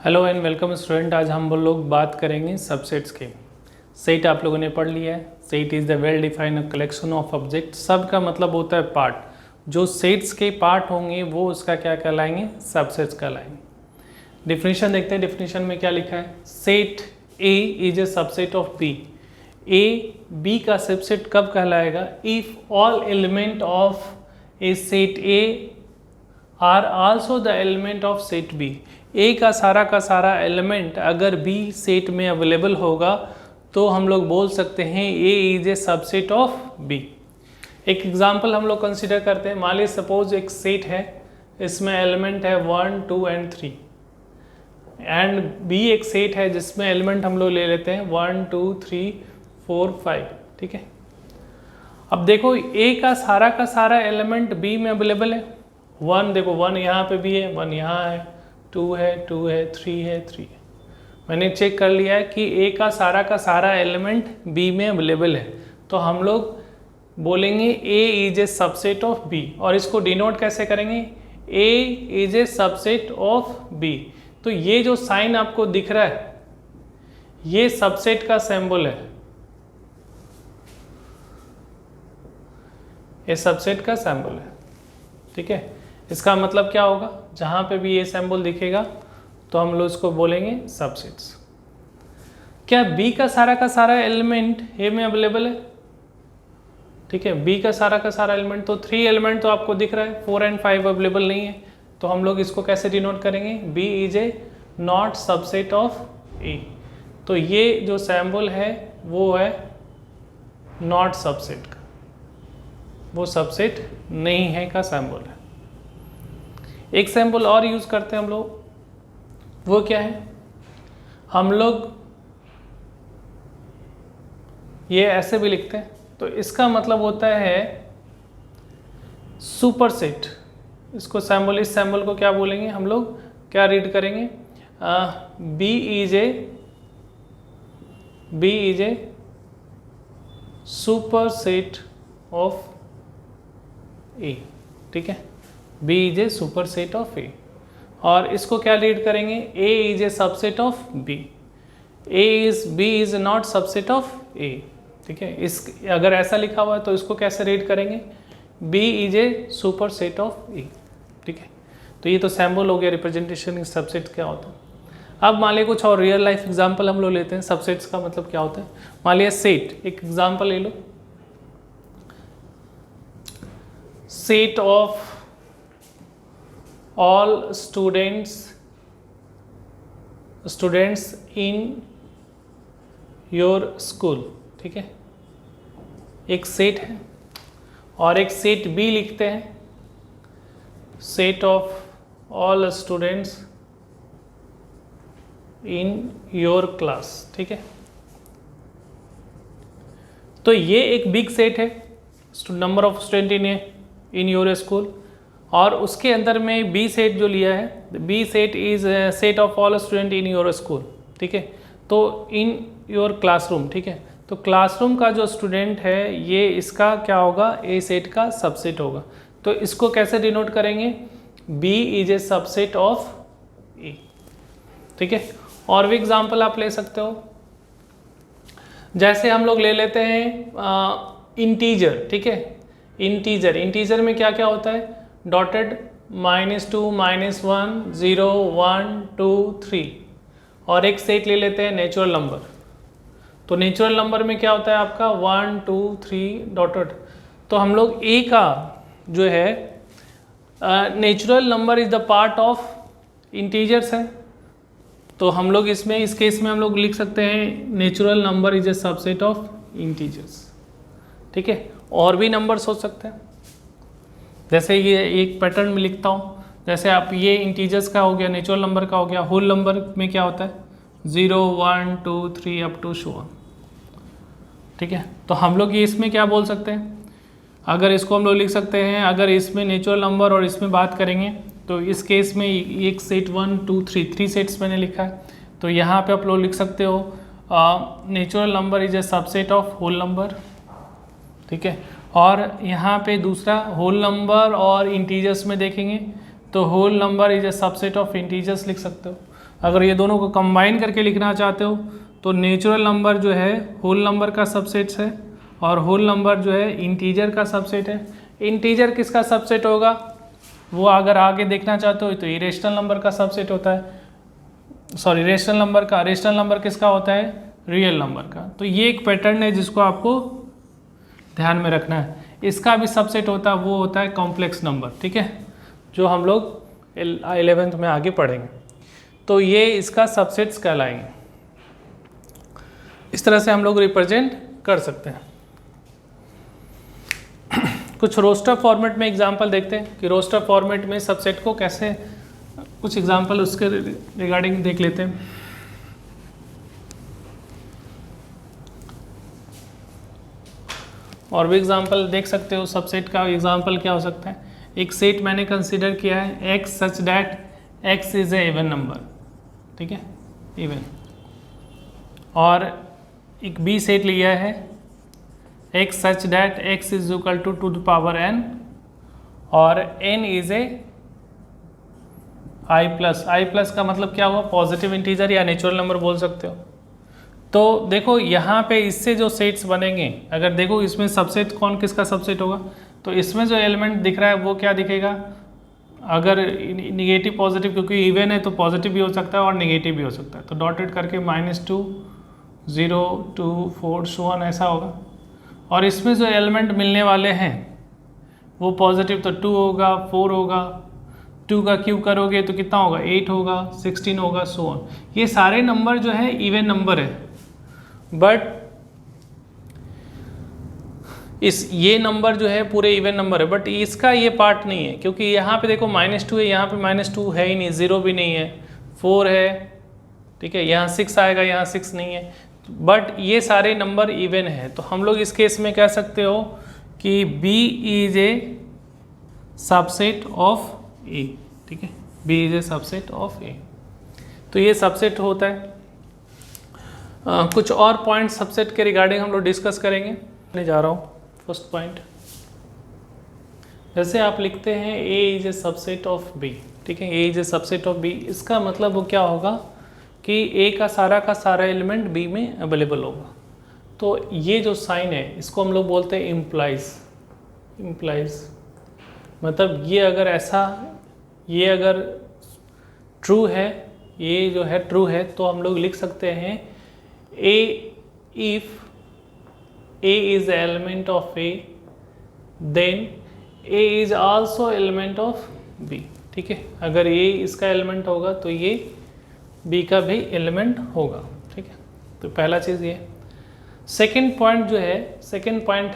Hello and welcome student. आज हम लोग बात करेंगे सबसेट्स की। सेट आप लोगों ने पढ़ लिया है। Set is the well defined collection of object. सब का मतलब होता है पार्ट। जो सेट्स के पार्ट होंगे वो उसका क्या कहलाएंगे? सबसेट्स कहलाएंगे। डिफिनीशन देखते हैं। डिफिनीशन में क्या लिखा है? Set A is a subset of B. A B का सबसेट कब कहलाएगा? If all element of A set A are also the element of set B. A का सारा एलिमेंट अगर बी सेट में अवेलेबल होगा तो हम लोग बोल सकते हैं A is a subset of B. एक एग्जांपल हम लोग कंसिडर करते हैं। मान लीजिए सपोज एक सेट है, इसमें एलिमेंट है 1, 2 एंड 3 एंड बी एक सेट है जिसमें एलिमेंट हम लोग ले लेते हैं 1, 2, 3, 4, 5। ठीक है। अब देखो ए का सारा एलिमेंट बी में अवेलेबल है। 1 देखो 1 यहाँ पे भी है, 1 यहाँ है, 2 है, 2 है, 3 है, 3 है। मैंने चेक कर लिया है कि ए का सारा एलिमेंट बी में अवेलेबल है, तो हम लोग बोलेंगे A is a subset of B. और इसको डिनोट कैसे करेंगे? A is a subset of B. तो ये जो साइन आपको दिख रहा है ये सबसेट का सिंबल है। ये सबसेट का सिंबल है। ठीक है। इसका मतलब क्या होगा? जहाँ पे भी ये सिंबल दिखेगा तो हम लोग इसको बोलेंगे सबसेट्स। क्या बी का सारा एलिमेंट ए में अवेलेबल है? ठीक है। बी का सारा एलिमेंट, तो 3 एलिमेंट तो आपको दिख रहा है, 4 एंड 5 अवेलेबल नहीं है। तो हम लोग इसको कैसे डिनोट करेंगे? B is a not subset of A. तो ये जो सिंबल है वो है नॉट सबसेट का, वो सबसेट नहीं है का सिंबल है। एक सिंबल और यूज करते हैं हम लोग, वो क्या है? हम लोग ये ऐसे भी लिखते हैं, तो इसका मतलब होता है सुपरसेट। इसको सिंबल, इस सिंबल को क्या बोलेंगे हम लोग? क्या रीड करेंगे? B is a superset of A. ठीक है। B is a superset of A. और इसको क्या रीड करेंगे? A is a subset of B। B is not subset of A। ठीक है। इस अगर ऐसा लिखा हुआ है तो इसको कैसे रीड करेंगे? B is a superset of A। ठीक है। तो ये तो सिंबल हो गया रिप्रेजेंटेशन सबसेट क्या होता है। अब मान लिया कुछ और रियल लाइफ एग्जांपल हम लोग लेते हैं। सबसेट्स का मतलब क्या होता है? मान लिया सेट, एक एग्जांपल ले लो। Set of all students in your school। ठीक है। एक सेट है और एक सेट बी लिखते हैं, set of all students in your class. ठीक है। तो ये एक बिग सेट है, number of student in your school. और उसके अंदर में बी सेट जो लिया है, B set is set of all student in your school. ठीक है। तो इन योर क्लासरूम। ठीक है। तो क्लासरूम का जो स्टूडेंट है ये इसका क्या होगा? ए सेट का सबसेट होगा। तो इसको कैसे डिनोट करेंगे? B is a subset of A. ठीक है। और भी एग्जाम्पल आप ले सकते हो, जैसे हम लोग ले लेते हैं इंटीजर। ठीक है। इंटीजर में क्या क्या होता है? डॉटेड -2, -1, 0, 1, 2, 3। और एक सेट ले लेते हैं नेचुरल नंबर। तो नेचुरल नंबर में क्या होता है आपका? 1, 2, 3 डॉटेड। तो हम लोग ए का जो है natural number is the part of integers है, तो हम लोग इसमें इस केस में हम लोग लिख सकते हैं natural number is a subset of integers. ठीक है। और भी नंबर्स हो सकते हैं, जैसे ये एक पैटर्न में लिखता हूँ। जैसे आप ये इंटीजर्स का हो गया, नेचुरल नंबर का हो गया। होल नंबर में क्या होता है? 0, 1, 2, 3 अप टू शो। ठीक है। तो हम लोग ये इसमें क्या बोल सकते हैं? अगर इसको हम लोग लिख सकते हैं, अगर इसमें नेचुरल नंबर और इसमें बात करेंगे तो इस केस में एक सेट 1, 2, 3 सेट्स मैंने लिखा है। तो यहाँ पे आप लोग लिख सकते हो natural number is a subset of whole number. ठीक है। और यहाँ पे दूसरा होल नंबर और इंटीजर्स में देखेंगे तो whole number is a subset of integers लिख सकते हो। अगर ये दोनों को कंबाइन करके लिखना चाहते हो तो नेचुरल नंबर जो है होल नंबर का सबसेट है और होल नंबर जो है इंटीजर का सबसेट है। इंटीजर किसका सबसेट होगा वो अगर आगे देखना चाहते हो तो इरेशनल नंबर का सबसेट होता है, सॉरी रेशनल नंबर किसका होता है, रियल नंबर का। तो ये एक पैटर्न है जिसको आपको ध्यान में रखना है। इसका भी सबसेट होता है, वो होता है कॉम्प्लेक्स नंबर, ठीक है, जो हम लोग 11th में आगे पढ़ेंगे। तो ये इसका सबसेट्स कहलाएंगे। इस तरह से हम लोग रिप्रेजेंट कर सकते हैं। कुछ रोस्टर फॉर्मेट में एग्जांपल देखते हैं कि रोस्टर फॉर्मेट में सबसेट को कैसे, कुछ एग्जांपल उसके रिगार्डिंग देख लेते हैं। और भी एग्जांपल देख सकते हो। सबसेट का एग्जांपल क्या हो सकता है, एक सेट मैंने कंसीडर किया है x such that x is A even number, ठीक है, इवन, और एक b सेट लिया है x such that x is equal to the power n और n is a i plus का मतलब क्या हुआ, पॉजिटिव इंटीजर या नेचुरल नंबर बोल सकते हो। तो देखो यहाँ पे इससे जो सेट्स बनेंगे, अगर देखो इसमें सबसेट कौन किसका सबसेट होगा, तो इसमें जो एलिमेंट दिख रहा है वो क्या दिखेगा, अगर निगेटिव पॉजिटिव, क्योंकि इवन है तो पॉजिटिव भी हो सकता है और निगेटिव भी हो सकता है, तो डॉटेड करके -2 0 2 4 so on ऐसा होगा। और इसमें जो एलिमेंट मिलने वाले हैं वो पॉजिटिव, तो 2 होगा, 4 होगा, 2 का क्यूब करोगे तो कितना होगा, 8 होगा, 16 होगा, so on। ये सारे नंबर जो है इवन नंबर है, बट ये नंबर जो है पूरे इवन नंबर है, बट इसका ये पार्ट नहीं है, क्योंकि यहाँ पे देखो -2 है, यहाँ पे -2 है ही नहीं, 0 भी नहीं है, 4 है, ठीक है, यहाँ 6 आएगा, यहाँ 6 नहीं है, बट ये सारे नंबर इवन है। तो हम लोग इस केस में कह सकते हो कि B is a subset of A, ठीक है, B is a subset of A। तो ये सबसेट होता है। कुछ और पॉइंट सबसेट के रिगार्डिंग हम लोग डिस्कस करेंगे। मैं जा रहा हूँ फर्स्ट पॉइंट, जैसे आप लिखते हैं A is a subset of B, ठीक है, A is a subset of B, इसका मतलब वो क्या होगा कि A का सारा एलिमेंट B में अवेलेबल होगा। तो ये जो साइन है इसको हम लोग बोलते हैं इम्प्लाइज, मतलब ये अगर ऐसा, ये अगर ट्रू है, ये जो है ट्रू है, तो हम लोग लिख सकते हैं if A is element of A then A is also element of B, ठीक है, अगर A इसका एलिमेंट होगा तो ये B का भी एलिमेंट होगा, ठीक है। तो पहला चीज़ ये। सेकंड पॉइंट जो है, सेकंड पॉइंट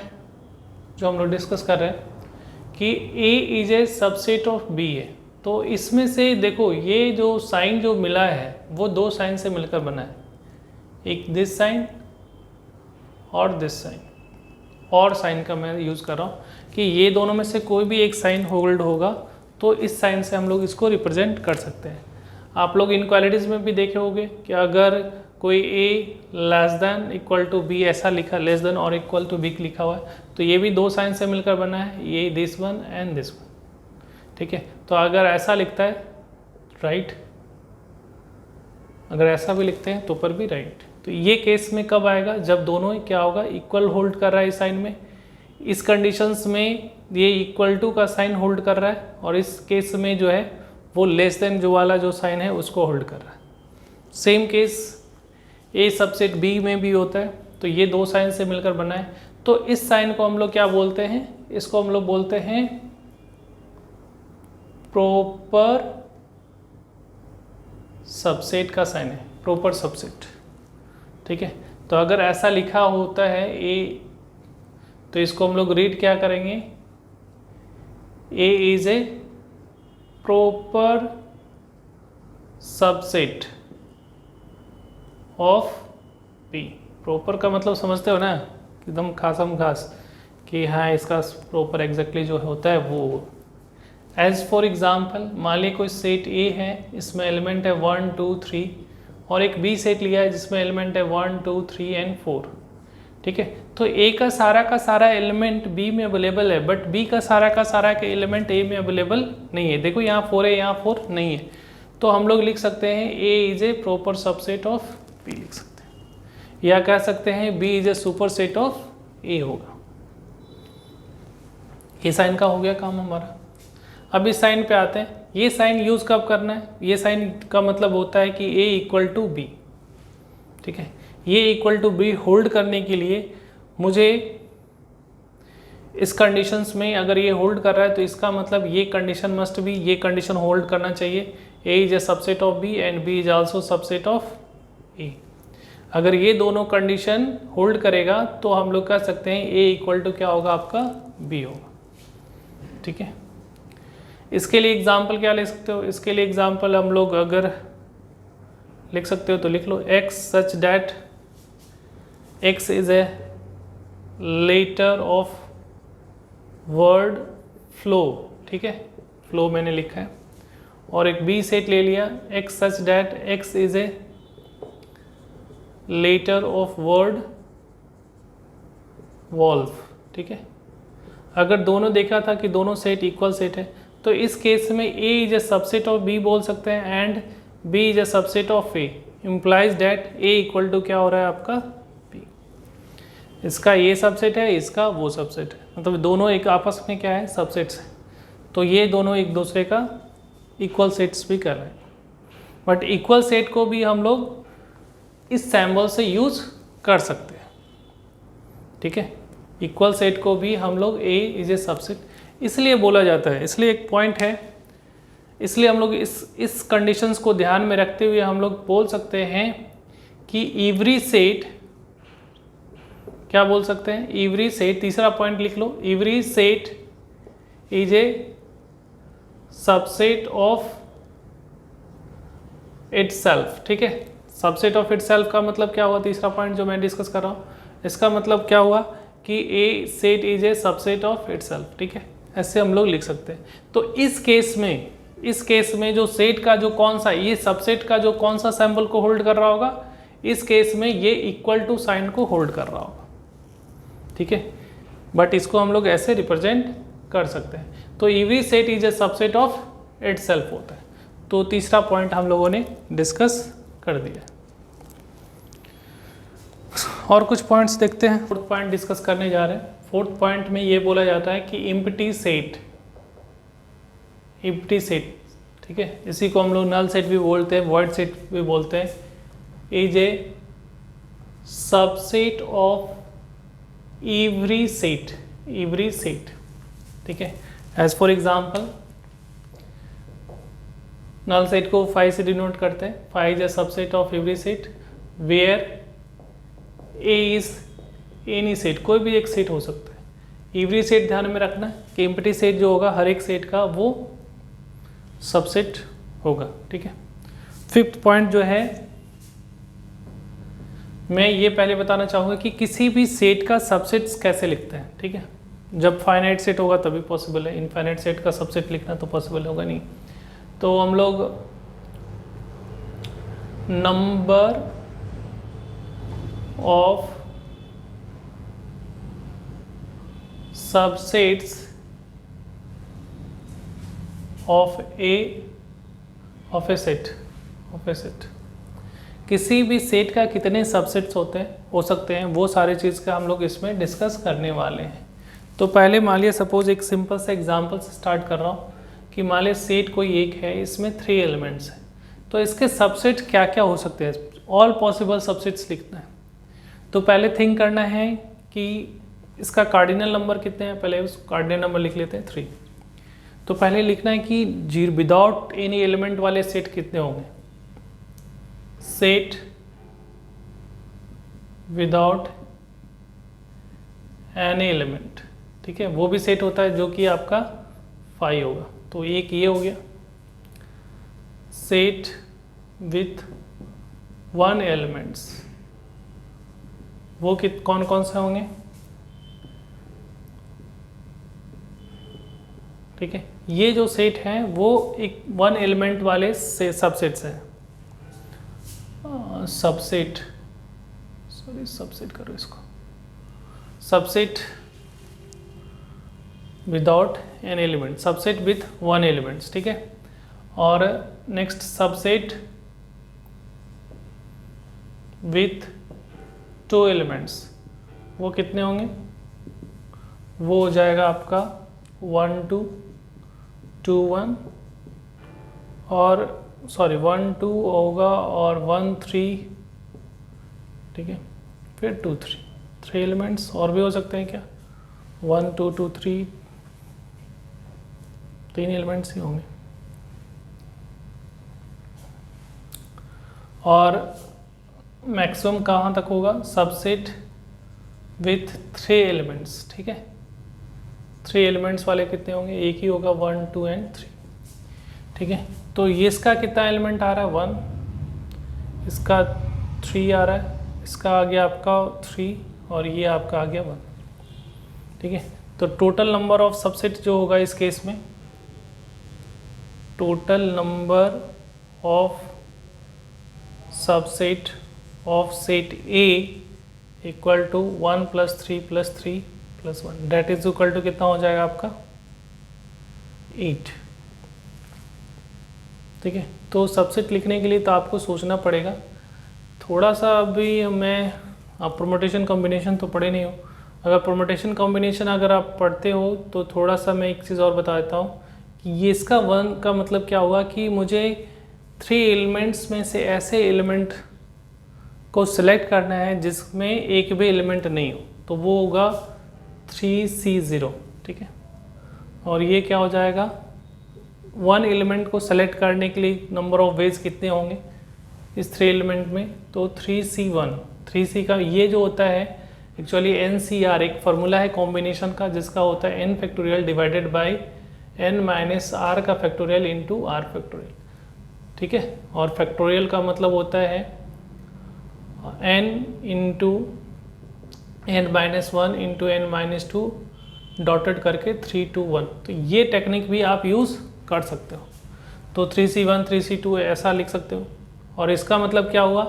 जो हम लोग डिस्कस कर रहे हैं कि A is a subset of B है। तो इसमें से देखो ये जो साइन जो मिला है वो दो साइन से मिलकर बना है, एक दिस साइन और दिस साइन, और साइन का मैं यूज़ कर रहा हूँ कि ये दोनों में से कोई भी एक साइन होल्ड होगा तो इस साइन से हम लोग इसको रिप्रेजेंट कर सकते हैं। आप लोग इनक्वालिटीज़ में भी देखे होंगे कि अगर कोई A less than equal to B ऐसा लिखा, लेस देन और इक्वल टू B लिखा हुआ है, तो ये भी दो साइन से मिलकर बना है, ये this one and this one, ठीक है। तो अगर ऐसा लिखता है राइट, अगर ऐसा भी लिखते हैं तो पर भी राइट। तो ये केस में कब आएगा, जब दोनों क्या होगा, इक्वल होल्ड कर रहा है इस साइन में, इस कंडीशंस में ये इक्वल टू का साइन होल्ड कर रहा है, और इस केस में जो है वो लेस देन जो वाला जो साइन है उसको होल्ड कर रहा है। Same case A subset B में भी होता है। तो ये दो साइन से मिलकर बना है, तो इस साइन को हम लोग क्या बोलते हैं, इसको हम लोग बोलते हैं प्रॉपर सबसेट का साइन है, प्रॉपर सबसेट, ठीक है। तो अगर ऐसा लिखा होता है A, तो इसको हम लोग रीड क्या करेंगे, A is A proper subset of B। Proper का मतलब समझते हो ना, एकदम खासम खास, कि हाँ इसका प्रॉपर एग्जैक्टली जो होता है वो। एज फॉर एग्जाम्पल, मान लीजिए कोई सेट A है, इसमें एलिमेंट है 1 2 3, और एक B सेट लिया है जिसमें एलिमेंट है 1 2 3 एंड 4, ठीक है। तो A का सारा एलिमेंट B में अवेलेबल है, बट B का सारा एलिमेंट A में अवेलेबल नहीं है। देखो यहाँ 4 है, यहाँ 4 नहीं है, तो हम लोग लिख सकते हैं A is A proper subset of B लिख सकते हैं, या कह सकते हैं B is A super set of A होगा। ये साइन का हो गया काम हमारा। अब इस साइन पे आते हैं। ये साइन यूज़ कब करना है? ये साइन का मतलब होता है कि A इक्वल टू B, ठीक है। ये इक्वल टू B होल्ड करने के लिए मुझे इस कंडीशंस में अगर ये होल्ड कर रहा है तो इसका मतलब ये कंडीशन मस्ट भी, ये कंडीशन होल्ड करना चाहिए, A is a subset of B and B is also subset of A। अगर ये दोनों कंडीशन होल्ड करेगा तो हम लोग कह सकते हैं A इक्वल टू क्या होगा आपका B होगा, ठीक है। इसके लिए एग्जाम्पल क्या ले सकते हो? इसके लिए एग्जाम्पल हम लोग अगर लिख सकते हो तो लिख लो, x such that x is a letter of word flow, ठीक है, फ्लो मैंने लिखा है। और एक B सेट ले लिया, x such that x is a letter of word valve, ठीक है। अगर दोनों देखा था कि दोनों सेट इक्वल सेट है तो इस केस में A is a subset of B बोल सकते हैं and B is a subset of A, implies that A equal to क्या हो रहा है आपका B। इसका ये सबसेट है, इसका वो सबसेट है, मतलब दोनों एक आपस में क्या है सबसेट्स हैं, तो ये दोनों एक दूसरे का इक्वल सेट्स भी कर रहे हैं। बट इक्वल सेट को भी हम लोग इस सैम्बल से यूज कर सकते हैं, ठीक है। इक्वल सेट को भी हम लोग A इज ए सबसेट इसलिए बोला जाता है, इसलिए एक पॉइंट है, इसलिए हम लोग इस कंडीशंस को ध्यान में रखते हुए हम लोग बोल सकते हैं कि एवरी सेट, क्या बोल सकते हैं, एवरी सेट, तीसरा पॉइंट लिख लो, every set is a subset of itself, ठीक है। सबसेट ऑफ इटसेल्फ का मतलब क्या हुआ? तीसरा पॉइंट जो मैं डिस्कस कर रहा हूँ, इसका मतलब क्या हुआ कि A set is a subset of itself, ठीक है। ऐसे हम लोग लिख सकते हैं। तो इस केस में जो सेट का जो कौन सा, ये सबसेट का जो कौन सा सैम्पल को होल्ड कर रहा होगा, इस केस में ये इक्वल टू साइन को होल्ड कर रहा होगा, ठीक है। बट इसको हम लोग ऐसे रिप्रेजेंट कर सकते हैं। तो every set is a subset of itself होता है। तो तीसरा पॉइंट हम लोगों ने डिस्कस कर दिया। और कुछ पॉइंट्स देखते हैं। फोर्थ पॉइंट डिस्कस करने जा रहे हैं। फोर्थ पॉइंट में ये बोला जाता है कि एम्प्टी सेट, ठीक है, इसी को हम लोग नल सेट भी बोलते हैं, वॉइड सेट भी बोलते हैं, is a subset of every set, ठीक है। As for example null set को 5 से डिनोट करते हैं। 5 is a subset of every set where A is any set, कोई भी एक सेट हो सकता है। एवरी सेट ध्यान में रखना है कि एम्प्टी सेट जो होगा हर एक सेट का वो सबसेट होगा, ठीक है। फिफ्थ पॉइंट जो है, मैं ये पहले बताना चाहूँगा कि किसी भी सेट का सबसेट्स कैसे लिखते हैं, ठीक है। जब फाइनाइट सेट होगा तभी पॉसिबल है, इनफाइनाइट सेट का सबसेट लिखना तो पॉसिबल होगा नहीं। तो हम लोग number of subsets of a set, किसी भी सेट का कितने सबसेट्स हो सकते हैं वो सारे चीज़ का हम लोग इसमें डिस्कस करने वाले हैं। तो पहले मान लिया सपोज एक सिंपल सा एग्जांपल से स्टार्ट कर रहा हूँ कि मान लिया सेट कोई एक है, इसमें 3 एलिमेंट्स हैं, तो इसके सबसेट क्या क्या हो सकते हैं, ऑल पॉसिबल सबसेट्स लिखना है। तो पहले थिंक करना है कि इसका कार्डिनल नंबर कितने हैं, पहले उस कार्डिनल नंबर लिख लेते हैं 3। तो पहले लिखना है कि विदाउट एनी एलिमेंट वाले सेट कितने होंगे, सेट विदाउट एनी एलिमेंट, ठीक है, वो भी सेट होता है जो कि आपका 5 होगा। तो एक ये हो गया। सेट विथ 1 एलिमेंट्स, वो कौन कौन से होंगे, ठीक है। ये जो सेट हैं वो एक 1 एलिमेंट वाले से सबसेट्स हैं। सबसेट करो इसको, subset without an element, subset with 1 elements, ठीक है। और नेक्स्ट सबसेट विथ 2 एलिमेंट्स, वो कितने होंगे? वो हो जाएगा आपका 1 2 2 1 और 1 2 होगा और 1 3, ठीक है, फिर 2 3, 3 एलिमेंट्स और भी हो सकते हैं क्या? 1 2 2 3, 3 एलिमेंट्स ही होंगे। और मैक्सिमम कहाँ तक होगा? सबसेट विथ 3 एलिमेंट्स, ठीक है। 3 एलिमेंट्स वाले कितने होंगे? एक ही होगा, 1 2 एंड 3, ठीक है। तो ये इसका कितना एलिमेंट आ रहा है? 1, इसका 3 आ रहा है, इसका आ गया आपका 3 और ये आपका आ गया 1, ठीक है। तो टोटल नंबर ऑफ सबसेट जो होगा इस केस में, total number of subset of set A equal to 1 + 3 + 3 + 1, that is equal to कितना हो जाएगा आपका? 8, ठीक है। तो सबसेट लिखने के लिए तो आपको सोचना पड़ेगा थोड़ा सा। अभी मैं, आप परमुटेशन कॉम्बिनेशन तो पढ़े नहीं हो, अगर परमुटेशन कॉम्बिनेशन अगर आप पढ़ते हो तो थोड़ा सा मैं एक चीज़ और बता देता हूँ कि ये इसका 1 का मतलब क्या होगा कि मुझे 3 एलिमेंट्स में से ऐसे एलिमेंट को सिलेक्ट करना है जिसमें एक भी एलिमेंट नहीं हो, तो वो होगा 3C0, ठीक है। और ये क्या हो जाएगा? 1 एलिमेंट को सेलेक्ट करने के लिए नंबर ऑफ वेज कितने होंगे इस 3 एलिमेंट में? तो 3C1, 3C का ये जो होता है एक्चुअली NCR एक फार्मूला है कॉम्बिनेशन का, जिसका होता है n factorial divided by n minus r का फैक्टोरियल इंटू r फैक्टोरियल, ठीक है। और फैक्टोरियल का मतलब होता है n into n-1 into n-2 dotted करके 3 2 1। तो ये टेक्निक भी आप यूज़ कर सकते हो। तो 3C1 3C2 ऐसा लिख सकते हो। और इसका मतलब क्या हुआ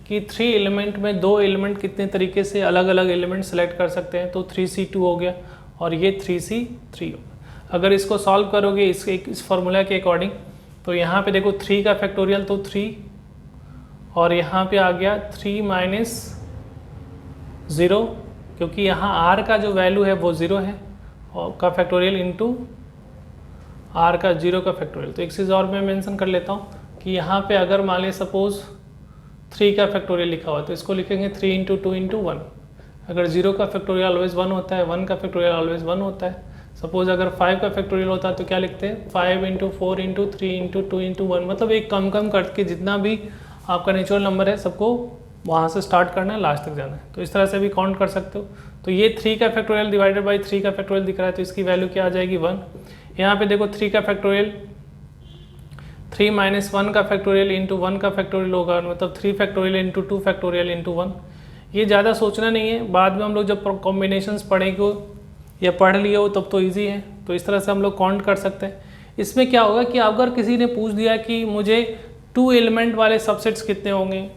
कि 3 एलिमेंट में 2 एलिमेंट कितने तरीके से अलग अलग एलिमेंट सेलेक्ट कर सकते हैं। तो 3C2 हो गया और ये 3C3 हो गया। अगर इसको सॉल्व करोगे इस फॉर्मूला के अकॉर्डिंग, तो यहाँ पे देखो 3 का फैक्टोरियल तो 3 और यहाँ पे आ गया 3 माइनस 0, क्योंकि यहाँ r का जो वैल्यू है वो 0 है, और का फैक्टोरियल इंटू r का 0 का फैक्टोरियल। तो एक चीज़ और मैं मेंशन कर लेता हूँ कि यहाँ पे अगर मान लें सपोज 3 का फैक्टोरियल लिखा हुआ है तो इसको लिखेंगे 3 इंटू 2 इंटू 1। अगर 0 का फैक्टोरियल ऑलवेज 1 होता है, 1 का फैक्टोरियल ऑलवेज 1 होता है। सपोज अगर 5 का फैक्टोरियल होता है तो क्या लिखते हैं? 5 इंटू 4 इंटू 3 इंटू 2 इंटू 1। मतलब एक कम कम करके जितना भी आपका नेचुरल नंबर है सबको वहाँ से स्टार्ट करना है, लास्ट तक जाना है। तो इस तरह से भी काउंट कर सकते हो। तो ये 3 का फैक्टोरियल डिवाइडेड बाई 3 का फैक्टोरियल दिख रहा है, तो इसकी वैल्यू क्या आ जाएगी? 1। यहाँ पे देखो 3 का फैक्टोरियल 3 माइनस 1 का फैक्टोरियल इंटू 1 का फैक्टोरियल होगा, मतलब 3 फैक्टोरियल इंटू 2 फैक्टोरियल इंटू 1। ये ज़्यादा सोचना नहीं है, बाद में हम लोग जब कॉम्बिनेशंस पढ़ेंगे या पढ़ लिए हो तब तो ईजी है। तो इस तरह से हम लोग काउंट कर सकते हैं। इसमें क्या होगा कि अगर किसी ने पूछ दिया कि मुझे 2 एलिमेंट वाले सबसेट्स कितने होंगे,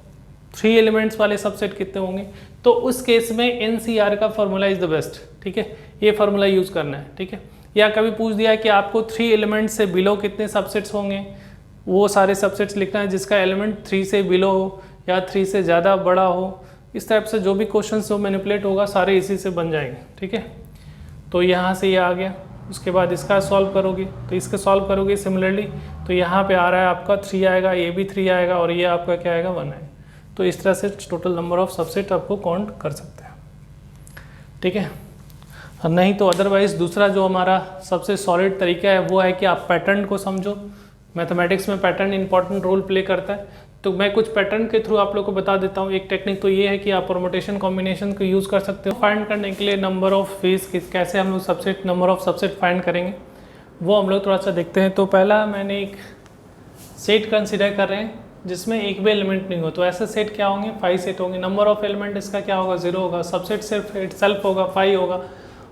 3 एलिमेंट्स वाले सबसेट कितने होंगे, तो उस केस में NCR का फार्मूला इज़ द बेस्ट, ठीक है। ये फार्मूला यूज़ करना है, ठीक है। या कभी पूछ दिया कि आपको 3 एलिमेंट से बिलो कितने सबसेट्स होंगे, वो सारे सबसेट्स लिखना है जिसका एलिमेंट 3 से बिलो हो या 3 से ज़्यादा बड़ा हो। इस टाइप से जो भी क्वेश्चन जो मैनिपुलेट होगा सारे इसी से बन जाएंगे, ठीक है। तो यहाँ से ये आ गया, उसके बाद इसका सॉल्व करोगे तो इसका सॉल्व करोगे सिमिलरली, तो यहाँ पे आ रहा है आपका 3 आएगा, ये भी 3 आएगा और ये आपका क्या आएगा? 1 आएगा। तो इस तरह से टोटल नंबर ऑफ सबसेट आपको काउंट कर सकते हैं, ठीक है। नहीं तो अदरवाइज़ दूसरा जो हमारा सबसे सॉलिड तरीका है वो है कि आप पैटर्न को समझो। मैथमेटिक्स में पैटर्न इंपॉर्टेंट रोल प्ले करता है। तो मैं कुछ पैटर्न के थ्रू आप लोग को बता देता हूँ। एक टेक्निक तो ये है कि आप परमुटेशन कॉम्बिनेशन को यूज़ कर सकते हो। फाइंड करने के लिए नंबर ऑफ वेज कैसे हम लोग subset number of subset find करेंगे वो हम लोग थोड़ा सा देखते हैं। तो पहला मैंने एक सेट कंसिडर कर रहे हैं जिसमें एक भी एलिमेंट नहीं हो, तो ऐसे सेट क्या होंगे? 5 सेट होंगे। नंबर ऑफ एलिमेंट इसका क्या होगा? 0 होगा। सबसेट सिर्फ इटसेल्फ होगा 5 होगा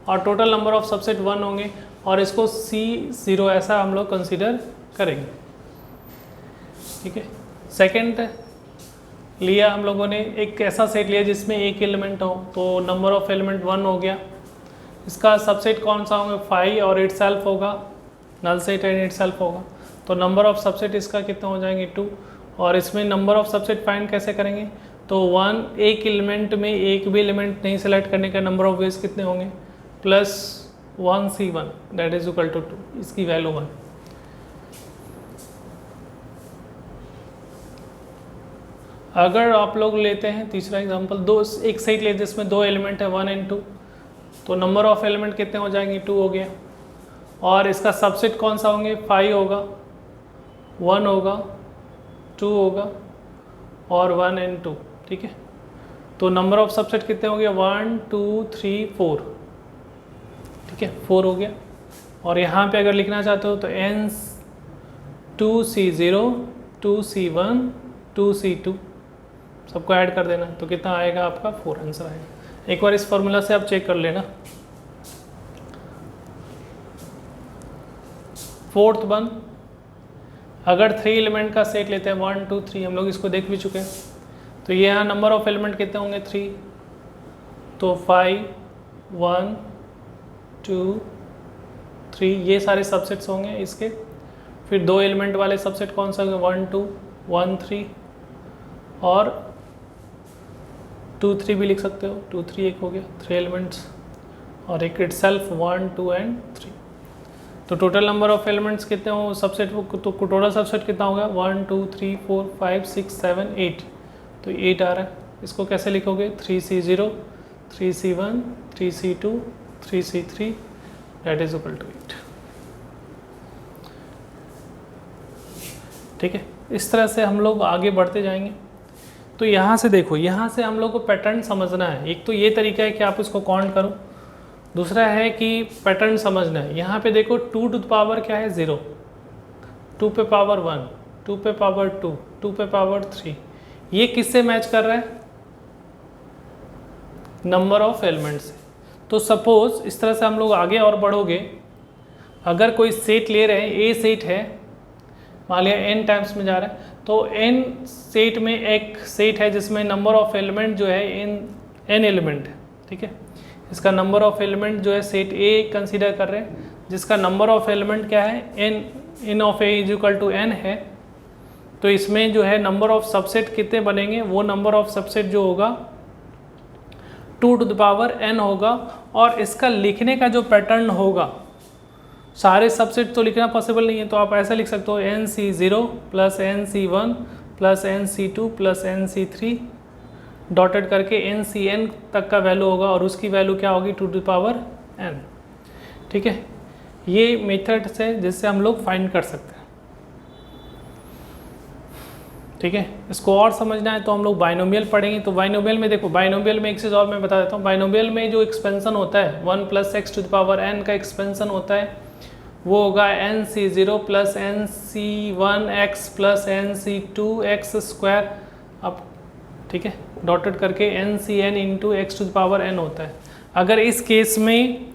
और टोटल नंबर ऑफ सबसेट 1 होंगे और इसको C0 ऐसा हम लोग कंसिडर करेंगे, ठीक है। सेकंड लिया हम लोगों ने एक ऐसा सेट लिया जिसमें एक एलिमेंट हो, तो नंबर ऑफ एलिमेंट 1 हो गया। इसका सबसेट कौन सा होगा? 5 और इटसेल्फ होगा, नल सेट एंड इटसेल्फ होगा। तो नंबर ऑफ सबसेट इसका कितना हो जाएंगे 2, और इसमें नंबर ऑफ सबसेट फाइंड कैसे करेंगे, तो 1 एक एलिमेंट में एक भी एलिमेंट नहीं सेलेक्ट करने का नंबर ऑफ वेज कितने होंगे, plus 1c1 that is equal to 2, इसकी वैल्यू 1। अगर आप लोग लेते हैं तीसरा एग्जांपल, एक सेट लेते हैं जिसमें 2 एलिमेंट है 1 और 2, तो नंबर ऑफ एलिमेंट कितने हो जाएंगे 2 हो गया, और इसका सबसेट कौन सा होंगे 5 होगा, 1 होगा, 2 होगा और 1 और 2, ठीक है। तो नंबर ऑफ सबसेट कितने हो गए 1 2 3 4, ठीक है 4 हो गया। और यहाँ पे अगर लिखना चाहते हो तो n 2c0 2c1 2c2 सबको ऐड कर देना, तो कितना आएगा आपका 4 आंसर आएगा। एक बार इस फॉर्मूला से आप चेक कर लेना। फोर्थ वन, अगर 3 एलिमेंट का सेट लेते हैं 1 2 3, हम लोग इसको देख भी चुके हैं, तो ये यहाँ नंबर ऑफ एलिमेंट कितने होंगे 3, तो 5 1 2 3 ये सारे सबसेट्स होंगे इसके। फिर 2 एलिमेंट वाले सबसेट कौन सा होंगे 1 2 1 3, और 2 3 भी लिख सकते हो, 2 3 एक हो गया 3 एलिमेंट्स, और एक इटसेल्फ 1 2 एंड 3। तो टोटल नंबर ऑफ एलिमेंट्स कितने हो सबसेट, तो टोटल सबसेट कितना होगा 1 2 3 4 5 6 7 8, तो 8 आ रहा है। इसको कैसे लिखोगे 3c0 3c1 3c2 3c3 that is equal to 8, ठीक है। इस तरह से हम लोग आगे बढ़ते जाएंगे। तो यहाँ से देखो, यहाँ से हम लोग को पैटर्न समझना है। एक तो ये तरीका है कि आप इसको काउंट करो, दूसरा है कि पैटर्न समझना है। यहाँ पे देखो 2 टू द पावर क्या है 0, 2 पे पावर 1, 2 पे पावर 2, 2 पे पावर 3, ये किससे मैच कर रहा है नंबर ऑफ एलिमेंट से। तो सपोज इस तरह से हम लोग आगे और बढ़ोगे, अगर कोई सेट ले रहे हैं, ए सेट है, मान लिया n टाइम्स में जा रहा है, तो n सेट में एक सेट है जिसमें नंबर ऑफ एलिमेंट जो है n एलिमेंट है, ठीक है। इसका नंबर ऑफ एलिमेंट जो है सेट A कंसीडर कर रहे हैं, जिसका नंबर ऑफ एलिमेंट क्या है n of A is equal to n है। तो इसमें जो है नंबर ऑफ सबसेट कितने बनेंगे, वो नंबर ऑफ सबसेट जो होगा 2 टू द पावर n होगा। और इसका लिखने का जो पैटर्न होगा, सारे सबसेट तो लिखना पॉसिबल नहीं है, तो आप ऐसा लिख सकते हो nc0 plus nc1 plus nc2 plus nc3 dotted करके ncn तक का वैल्यू होगा, और उसकी वैल्यू क्या होगी 2 टू द पावर n, ठीक है। ये मेथड से जिससे हम लोग फाइंड कर सकते हैं, ठीक है। इसको और समझना है तो हम लोग बाइनोमियल पढ़ेंगे। तो बाइनोमियल में देखो, बाइनोमियल में एक चीज़ और मैं बता देता हूँ, बाइनोमियल में जो एक्सपेंशन होता है 1 plus x to the power n का एक्सपेंशन होता है, वो होगा nc0 plus nc1x plus nc2x square, अब ठीक है डॉटेड करके ncn into x to the power n होता है। अगर इस केस में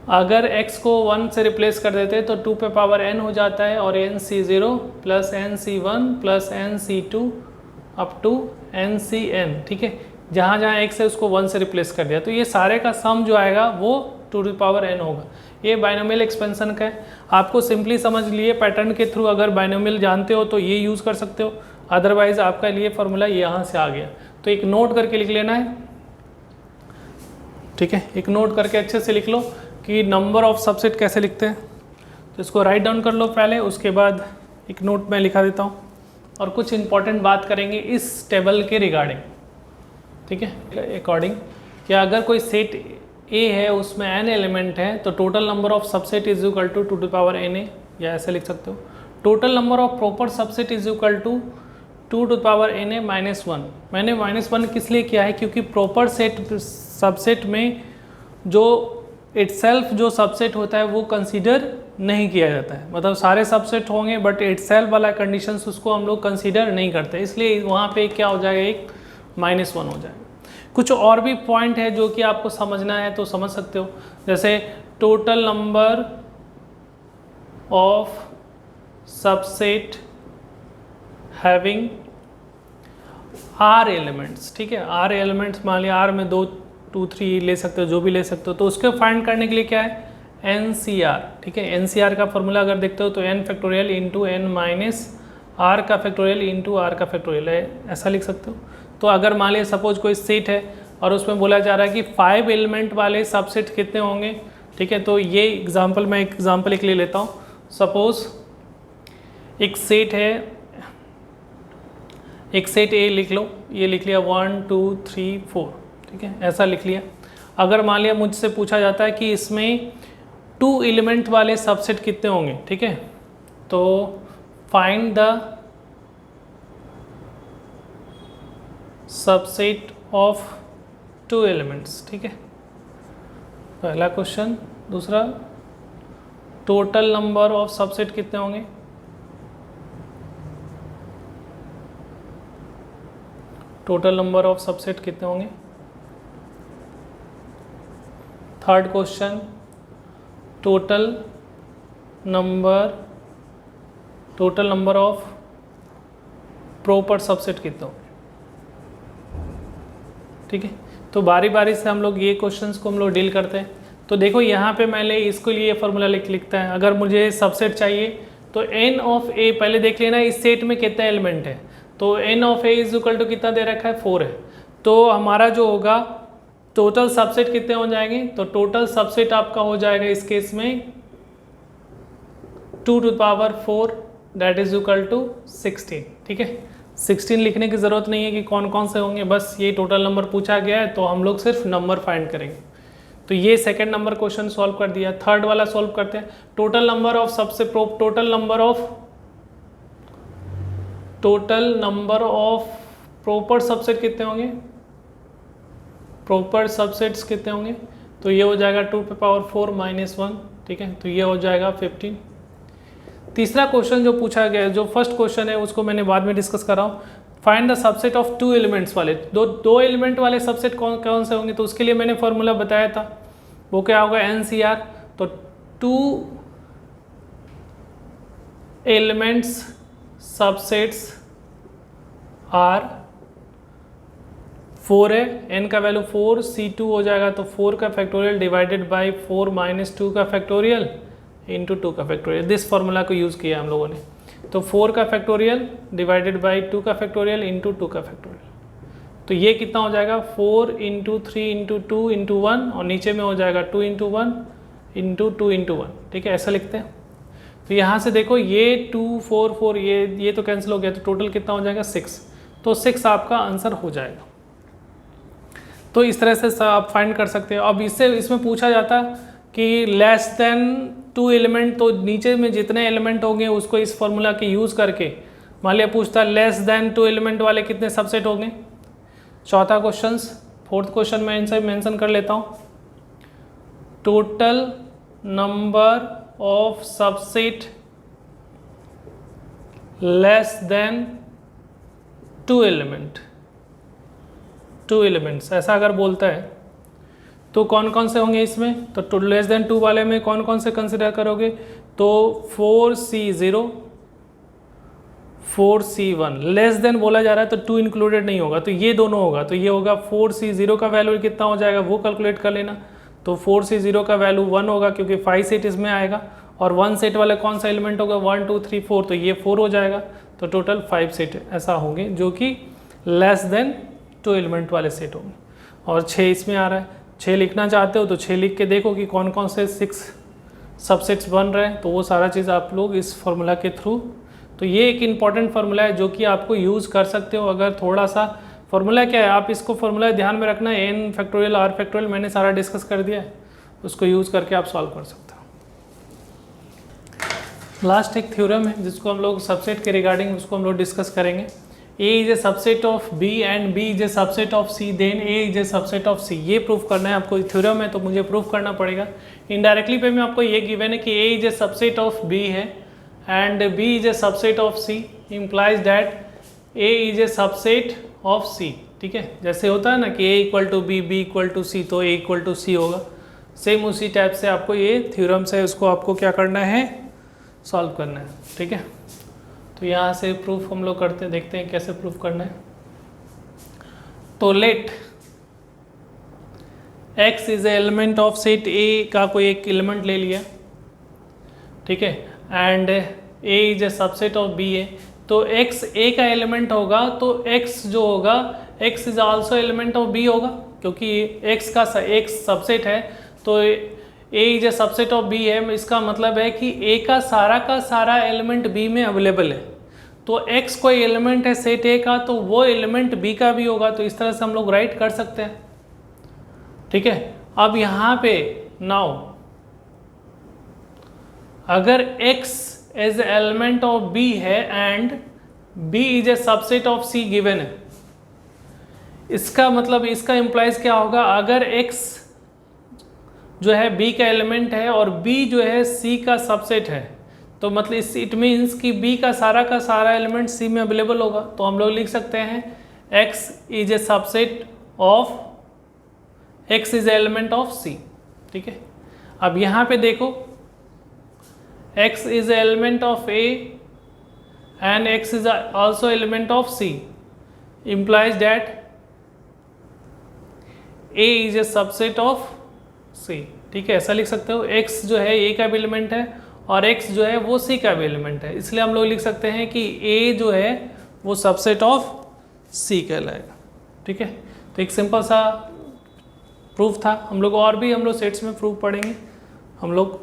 अगर x को 1 से रिप्लेस कर देते हैं तो 2 पे पावर n हो जाता है, और nc0 plus nc1 plus nc2 up to ncn, ठीक है। जहाँ जहाँ x है उसको 1 से रिप्लेस कर दिया, तो ये सारे का सम जो आएगा वो 2 टू द पावर n होगा। ये बाइनोमियल एक्सपेंशन का है। आपको सिंपली समझ लिए पैटर्न के थ्रू, अगर बाइनोमियल जानते हो तो ये यूज़ कर सकते हो, अदरवाइज आपका लिए फॉर्मूला यहाँ से आ गया। तो एक नोट करके लिख लेना है, ठीक है। एक नोट करके अच्छे से लिख लो कि नंबर ऑफ सबसेट कैसे लिखते हैं। तो इसको राइट डाउन कर लो पहले, उसके बाद एक नोट में लिखा देता हूँ, और कुछ इंपॉर्टेंट बात करेंगे इस टेबल के रिगार्डिंग, ठीक है। अकॉर्डिंग कि अगर कोई सेट A है उसमें n एलिमेंट है, तो total number of subset is equal to 2 to power na, या ऐसे लिख सकते हो total number of proper subset is equal to 2 to power na minus 1। मैंने -1 किस लिए किया है, क्योंकि प्रॉपर सबसेट में जो इटसेल्फ जो सबसेट होता है वो कंसीडर नहीं किया जाता है। मतलब सारे सबसेट होंगे बट इटसेल्फ वाला कंडीशंस उसको हम लोग कंसीडर नहीं करते, इसलिए वहाँ पे क्या हो जाएगा, एक -1 हो जाएगा। कुछ और भी पॉइंट है जो कि आपको समझना है तो समझ सकते हो, जैसे total number of subset having R elements, ठीक है। R एलिमेंट्स मान लिया R में 2 2 3 ले सकते हो, जो भी ले सकते हो। तो उसके फाइंड करने के लिए क्या है, NCR, ठीक है। NCR का फॉर्मूला अगर देखते हो तो n factorial into n minus r का फैक्टोरियल इंटू आर का फैक्टोरियल है, ऐसा लिख सकते हो। तो अगर मान लिया सपोज कोई सेट है और उसमें बोला जा रहा है कि 5 एलिमेंट वाले सबसेट कितने होंगे, ठीक है। तो ये एग्जांपल, मैं एग्जांपल एक ले लेता हूँ। सपोज एक सेट है, एक सेट ए लिख लो, ये लिख लिया 1 2 3 4, ठीक है, ऐसा लिख लिया। अगर मान लिया मुझसे पूछा जाता है कि इसमें 2 एलिमेंट वाले सबसेट कितने होंगे, ठीक है, तो find the subset of 2 elements, ठीक है, पहला क्वेश्चन। दूसरा, टोटल नंबर ऑफ सबसेट कितने होंगे, टोटल नंबर ऑफ सबसेट कितने होंगे। Third question, total number of proper subset कितने होंगे, ठीक है। तो बारी बारी से हम लोग ये क्वेश्चंस को हम लोग डील करते हैं। तो देखो यहाँ पे मैंने इसके लिए फॉर्मूला लिखता है। अगर मुझे सबसेट चाहिए तो n ऑफ a, पहले देख लेना इस सेट में कितने एलिमेंट है, तो n of a is equal to कितना दे रखा है, 4 है। तो हमारा जो होगा टोटल सबसेट कितने हो जाएंगे, तो टोटल सबसेट आपका हो जाएगा इस केस में 2 to the power 4 that is equal to 16, ठीक है। 16 लिखने की ज़रूरत नहीं है कि कौन कौन से होंगे, बस ये टोटल नंबर पूछा गया है तो हम लोग सिर्फ नंबर फाइंड करेंगे। तो ये सेकंड नंबर क्वेश्चन सॉल्व कर दिया। थर्ड वाला सॉल्व करते हैं। Total number of proper subset कितने होंगे, प्रॉपर सबसेट्स कितने होंगे, तो ये हो जाएगा 2 पे पावर 4 माइनस 1, ठीक है, तो ये हो जाएगा 15। तीसरा क्वेश्चन जो पूछा गया है, जो फर्स्ट क्वेश्चन है उसको मैंने बाद में डिस्कस कर रहा हूँ। Find the subset of 2 elements वाले, दो एलिमेंट वाले सबसेट कौन से होंगे, तो उसके लिए मैंने फॉर्मूला बताया था, वो क्या होगा, NCR। तो 2 एलिमेंट्स सबसेट्स आर 4 है, n का वैल्यू 4, C2 हो जाएगा, तो 4 का फैक्टोरियल डिवाइडेड बाई 4 माइनस 2 का फैक्टोरियल इंटू 2 का फैक्टोरियल। दिस फार्मूला को यूज़ किया हम लोगों ने। तो 4 का फैक्टोरियल डिवाइडेड बाई 2 का फैक्टोरियल इंटू 2 का फैक्टोरियल, तो ये कितना हो जाएगा, 4 इंटू 3 इंटू 2 इंटू 1, और नीचे में हो जाएगा 2 इंटू 1 इंटू 2 इंटू 1, ठीक है, ऐसा लिखते हैं। तो यहाँ से देखो ये 2 4 4 ये तो कैंसिल हो गया, तो टोटल कितना हो जाएगा 6, तो 6 आपका आंसर हो जाएगा। तो इस तरह से आप फाइंड कर सकते हो। अब इसमें पूछा जाता कि लेस देन 2 एलिमेंट, तो नीचे में जितने एलिमेंट होंगे उसको इस फॉर्मूला के यूज़ करके, मान लिया पूछता लेस देन 2 एलिमेंट वाले कितने सबसेट होंगे। चौथा क्वेश्चन, फोर्थ क्वेश्चन में इनसे मेंशन कर लेता हूँ। Total number of subset less than 2 elements, ऐसा अगर बोलता है तो कौन कौन से होंगे इसमें, तो लेस देन 2 वाले में कौन कौन से कंसिडर करोगे, तो 4C0 4C1। लेस देन बोला जा रहा है तो 2 इंक्लूडेड नहीं होगा, तो ये दोनों होगा, तो ये होगा 4C0 का वैल्यू कितना हो जाएगा वो कैलकुलेट कर लेना। तो 4C0 का वैल्यू 1 होगा क्योंकि 5 सेट इसमें आएगा, और 1 सेट वाला कौन सा एलिमेंट होगा, 1 2 3 4, तो ये 4 हो जाएगा। तो टोटल 5 सेट ऐसा होंगे जो कि लेस देन 2 एलिमेंट वाले सेट होंगे, और 6 इसमें आ रहा है। 6 लिखना चाहते हो तो 6 लिख के देखो कि कौन कौन से 6 सबसेट्स बन रहे हैं, तो वो सारा चीज़ आप लोग इस फार्मूला के थ्रू, तो ये एक इम्पॉर्टेंट फार्मूला है जो कि आपको यूज़ कर सकते हो। अगर थोड़ा सा फार्मूला क्या है, आप इसको फार्मूला ध्यान में रखना है, n फैक्टोरियल r फैक्टोरियल मैंने सारा डिस्कस कर दिया है, उसको यूज़ करके आप सॉल्व कर सकते हो। लास्ट एक थ्योरम है जिसको हम लोग सबसेट के रिगार्डिंग उसको हम लोग डिस्कस करेंगे। A is a subset of B and B is a subset of C, then A is a subset of C। ये प्रूफ करना है आपको, थ्योरम है तो मुझे प्रूफ करना पड़ेगा। इनडायरेक्टली पे में आपको ये गिवन है कि A is a subset of B है and B is a subset of C, implies that A is a subset of C, ठीक है। जैसे होता है ना कि A equal to B, B equal to C, तो A इक्वल टू C होगा। सेम उसी टाइप से आपको ये थ्योरम से उसको आपको क्या करना है, सॉल्व करना है, ठीक है। तो यहाँ से प्रूफ हम लोग करते हैं, देखते हैं कैसे प्रूफ करना है। तो let x is element of set A का कोई एक एलिमेंट ले लिया, ठीक है, and a is a subset of B है, तो x a का एलिमेंट होगा तो x जो होगा x is also element of b होगा, क्योंकि x का एक सबसेट है तो a is a subset of b है। इसका मतलब है कि a का सारा एलिमेंट b में अवेलेबल है, तो x कोई एलिमेंट है सेट a का तो वो एलिमेंट b का भी होगा। तो इस तरह से हम लोग राइट कर सकते हैं, ठीक है। अब यहाँ पे नाउ अगर x as element of b है and b is a subset of c given है, इसका मतलब इसका इंप्लाइज क्या होगा, अगर x जो है b का एलिमेंट है और b जो है c का सबसेट है, तो मतलब इट मीन्स कि b का सारा एलिमेंट c में अवेलेबल होगा। तो हम लोग लिख सकते हैं x is a subset of x is element of c, ठीक है। अब यहाँ पे देखो x is element of A and x is also element of C, implies that A is a subset of C, ठीक है, ऐसा लिख सकते हो। x जो है A का भी एलिमेंट है और x जो है वो C का भी एलिमेंट है, इसलिए हम लोग लिख सकते हैं कि A जो है वो सबसेट ऑफ C कहलाएगा, ठीक है। तो एक सिंपल सा प्रूफ था, हम लोग और भी सेट्स में प्रूफ पढ़ेंगे हम लोग।